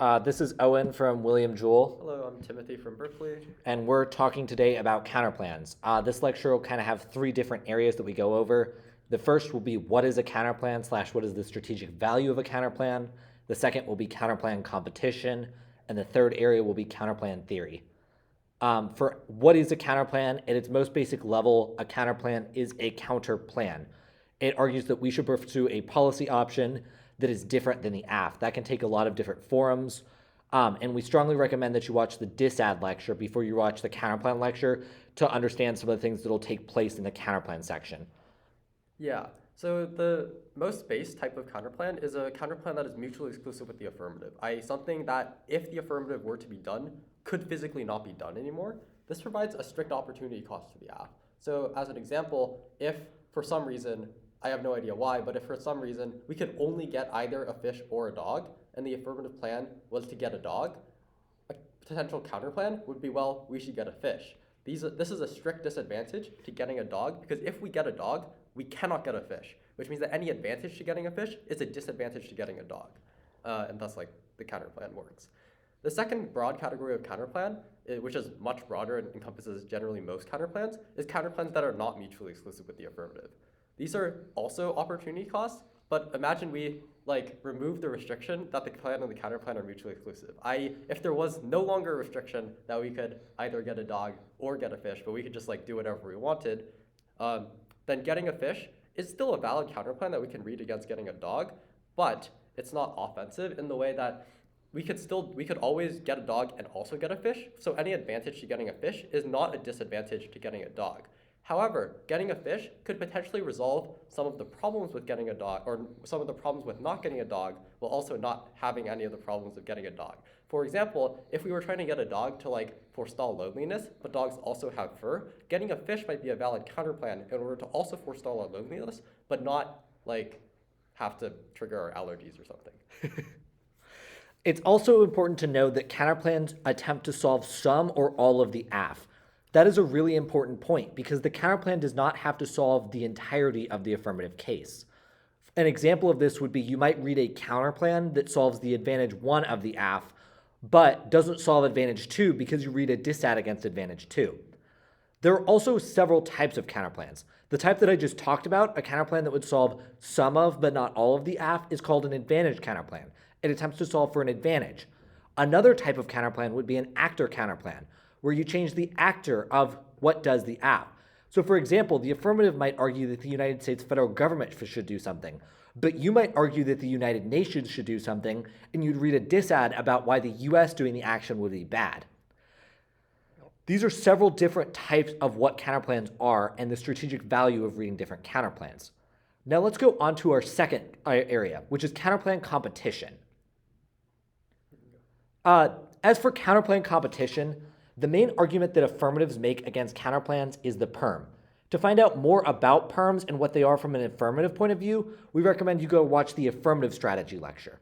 This is Owen from William Jewell, Hello, I'm Timothy from Berkeley. and we're talking today about counterplans. This lecture will kind of have three different areas that we go over. The first will be what is a counterplan / what is the strategic value of a counterplan. The second will be counterplan competition, and the third area will be counterplan theory. For what is a counterplan, at its most basic level, a counterplan is a counterplan. It argues that we should pursue a policy option that is different than the AF. That can take a lot of different forums, and we strongly recommend that you watch the disad lecture before you watch the counterplan lecture to understand some of the things that will take place in the counterplan section. Yeah, so the most base type of counterplan is a counterplan that is mutually exclusive with the affirmative, i.e. something that, if the affirmative were to be done, could physically not be done anymore. This provides a strict opportunity cost to the AF. So as an example, if for some reason, I have no idea why, but if for some reason we could only get either a fish or a dog, and the affirmative plan was to get a dog, a potential counterplan would be, well, we should get a fish. This is a strict disadvantage to getting a dog, because if we get a dog, we cannot get a fish, which means that any advantage to getting a fish is a disadvantage to getting a dog. And thus, the counterplan works. The second broad category of counterplan, which is much broader and encompasses generally most counterplans, is counterplans that are not mutually exclusive with the affirmative. These are also opportunity costs, but imagine we remove the restriction that the plan and the counterplan are mutually exclusive. I.e., if there was no longer a restriction that we could either get a dog or get a fish, but we could just do whatever we wanted, then getting a fish is still a valid counterplan that we can read against getting a dog, but it's not offensive in the way that we could always get a dog and also get a fish, so any advantage to getting a fish is not a disadvantage to getting a dog. However, getting a fish could potentially resolve some of the problems with getting a dog, or some of the problems with not getting a dog, while also not having any of the problems of getting a dog. For example, if we were trying to get a dog to forestall loneliness, but dogs also have fur, getting a fish might be a valid counterplan in order to also forestall our loneliness, but not have to trigger our allergies or something. It's also important to note that counterplans attempt to solve some or all of the AF. That is a really important point because the counterplan does not have to solve the entirety of the affirmative case. An example of this would be you might read a counterplan that solves the advantage 1 of the AF, but doesn't solve advantage 2 because you read a disad against advantage 2. There are also several types of counterplans. The type that I just talked about, a counterplan that would solve some of but not all of the AF, is called an advantage counterplan. It attempts to solve for an advantage. Another type of counterplan would be an actor counterplan, where you change the actor of what does the AF. So for example, the affirmative might argue that the United States federal government should do something, but you might argue that the United Nations should do something, and you'd read a disad about why the US doing the action would be bad. These are several different types of what counterplans are and the strategic value of reading different counterplans. Now let's go on to our second area, which is counterplan competition. As for counterplan competition, the main argument that affirmatives make against counterplans is the perm. To find out more about perms and what they are from an affirmative point of view, we recommend you go watch the affirmative strategy lecture.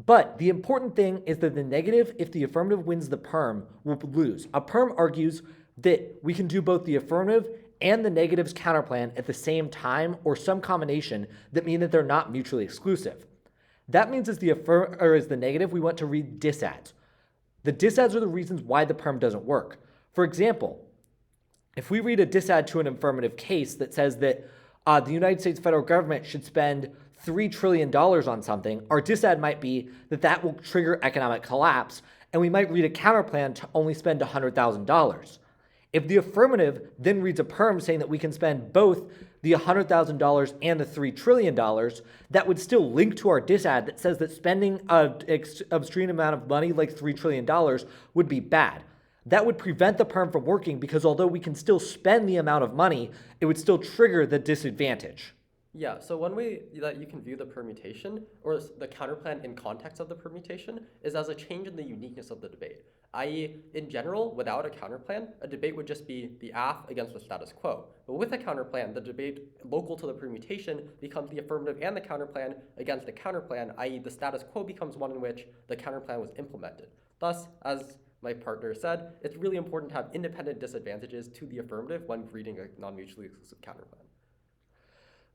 But the important thing is that the negative, if the affirmative wins the perm, will lose. A perm argues that we can do both the affirmative and the negative's counterplan at the same time or some combination that mean that they're not mutually exclusive. That means as the negative, we want to read disads. The disads are the reasons why the perm doesn't work. For example, if we read a disad to an affirmative case that says that the United States federal government should spend $3 trillion on something, our disad might be that that will trigger economic collapse, and we might read a counterplan to only spend $100,000. If the affirmative then reads a perm saying that we can spend both the $100,000 and the $3 trillion, that would still link to our disad that says that spending an extreme amount of money like $3 trillion would be bad. That would prevent the perm from working because although we can still spend the amount of money, it would still trigger the disadvantage. Yeah, so one way that you can view the permutation, or the counterplan in context of the permutation, is as a change in the uniqueness of the debate. I.e., in general, without a counterplan, a debate would just be the AF against the status quo. But with a counterplan, the debate local to the permutation becomes the affirmative and the counterplan against the counterplan, i.e. the status quo becomes one in which the counterplan was implemented. Thus, as my partner said, it's really important to have independent disadvantages to the affirmative when reading a non-mutually exclusive counterplan.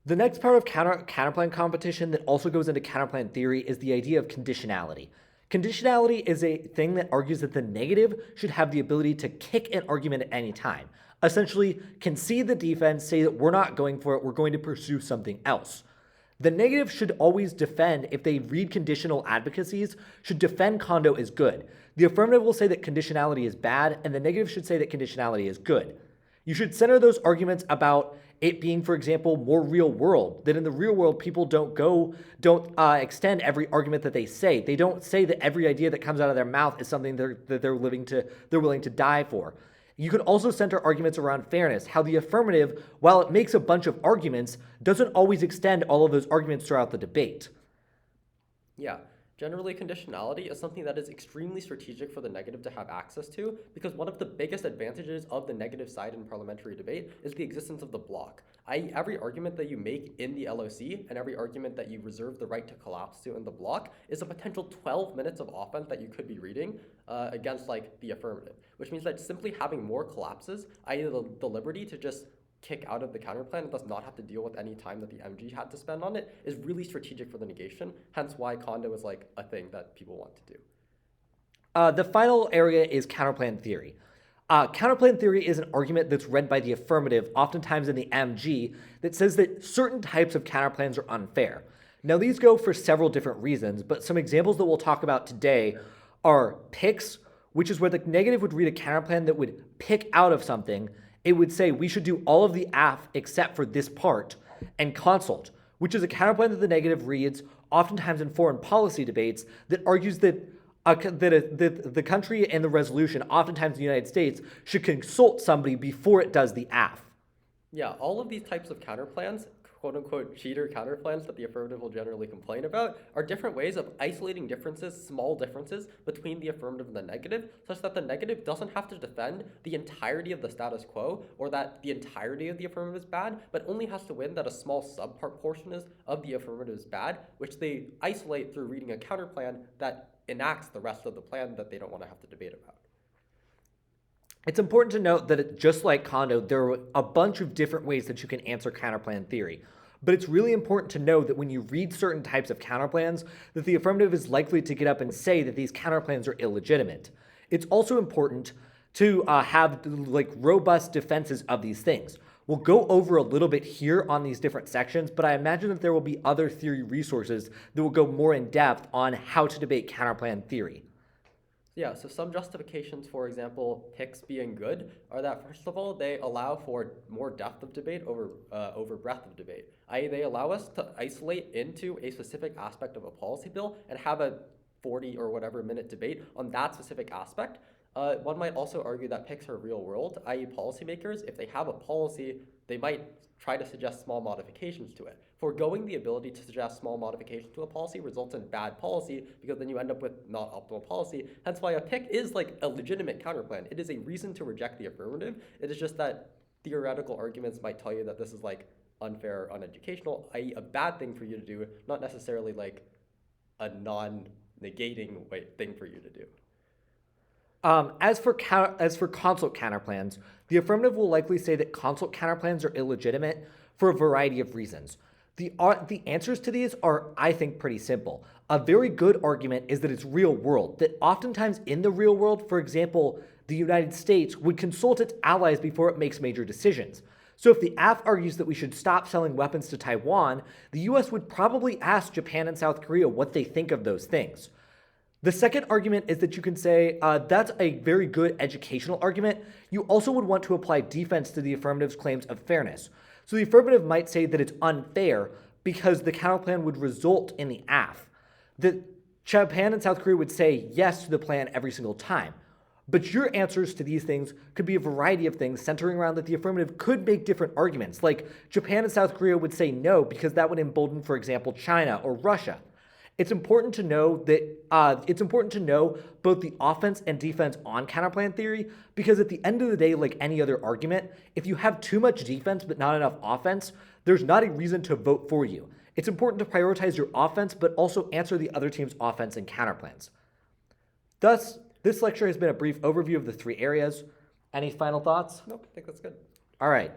The next part of counterplan competition that also goes into counterplan theory is the idea of conditionality. Conditionality is a thing that argues that the negative should have the ability to kick an argument at any time. Essentially, concede the defense, say that we're not going for it, we're going to pursue something else. The negative should always defend, if they read conditional advocacies, should defend condo as good. The affirmative will say that conditionality is bad, and the negative should say that conditionality is good. You should center those arguments about it being, for example, more real world. That in the real world, people don't extend every argument that they say. They don't say that every idea that comes out of their mouth is something they're willing to die for. You can also center arguments around fairness, how the affirmative, while it makes a bunch of arguments, doesn't always extend all of those arguments throughout the debate. Yeah. Generally, conditionality is something that is extremely strategic for the negative to have access to, because one of the biggest advantages of the negative side in parliamentary debate is the existence of the block. I.e., every argument that you make in the LOC and every argument that you reserve the right to collapse to in the block is a potential 12 minutes of offense that you could be reading against the affirmative, which means that simply having more collapses, i.e. the liberty to just kick out of the counterplan and does not have to deal with any time that the MG had to spend on it, is really strategic for the negation, hence why condo is a thing that people want to do. The final area is counterplan theory. Counterplan theory is an argument that's read by the affirmative, oftentimes in the MG, that says that certain types of counterplans are unfair. Now, these go for several different reasons, but some examples that we'll talk about today are picks, which is where the negative would read a counterplan that would pick out of something. It would say we should do all of the AF except for this part, and consult, which is a counterplan that the negative reads, oftentimes in foreign policy debates, that argues that the country and the resolution, oftentimes the United States, should consult somebody before it does the AF. Yeah, all of these types of counterplans, quote-unquote cheater counterplans that the affirmative will generally complain about, are different ways of isolating differences, small differences, between the affirmative and the negative, such that the negative doesn't have to defend the entirety of the status quo, or that the entirety of the affirmative is bad, but only has to win that a small subpart portion of the affirmative is bad, which they isolate through reading a counterplan that enacts the rest of the plan that they don't want to have to debate about. It's important to note that just like condo, there are a bunch of different ways that you can answer counterplan theory. But it's really important to know that when you read certain types of counterplans, that the affirmative is likely to get up and say that these counterplans are illegitimate. It's also important to have robust defenses of these things. We'll go over a little bit here on these different sections, but I imagine that there will be other theory resources that will go more in depth on how to debate counterplan theory. Yeah, so some justifications, for example, picks being good, are that, first of all, they allow for more depth of debate over breadth of debate, i.e. they allow us to isolate into a specific aspect of a policy bill and have a 40 or whatever minute debate on that specific aspect. One might also argue that picks are real world, i.e. policymakers, if they have a policy, they might try to suggest small modifications to it. Foregoing the ability to suggest small modifications to a policy results in bad policy, because then you end up with not optimal policy. Hence why a pick is a legitimate counterplan. It is a reason to reject the affirmative. It is just that theoretical arguments might tell you that this is unfair or uneducational, i.e. a bad thing for you to do, not necessarily a non-negating thing for you to do. As for consult counterplans, the affirmative will likely say that consult counterplans are illegitimate for a variety of reasons. The answers to these are, I think, pretty simple. A very good argument is that it's real world, that oftentimes in the real world, for example, the United States would consult its allies before it makes major decisions. So if the AF argues that we should stop selling weapons to Taiwan, the US would probably ask Japan and South Korea what they think of those things. The second argument is that you can say that's a very good educational argument. You also would want to apply defense to the affirmative's claims of fairness. So the affirmative might say that it's unfair because the counterplan would result in the AF. That Japan and South Korea would say yes to the plan every single time. But your answers to these things could be a variety of things centering around that the affirmative could make different arguments. Like Japan and South Korea would say no because that would embolden, for example, China or Russia. It's important to know both the offense and defense on counterplan theory, because at the end of the day, like any other argument, if you have too much defense but not enough offense, there's not a reason to vote for you. It's important to prioritize your offense, but also answer the other team's offense and counterplans. Thus, this lecture has been a brief overview of the three areas. Any final thoughts? Nope, I think that's good. All right.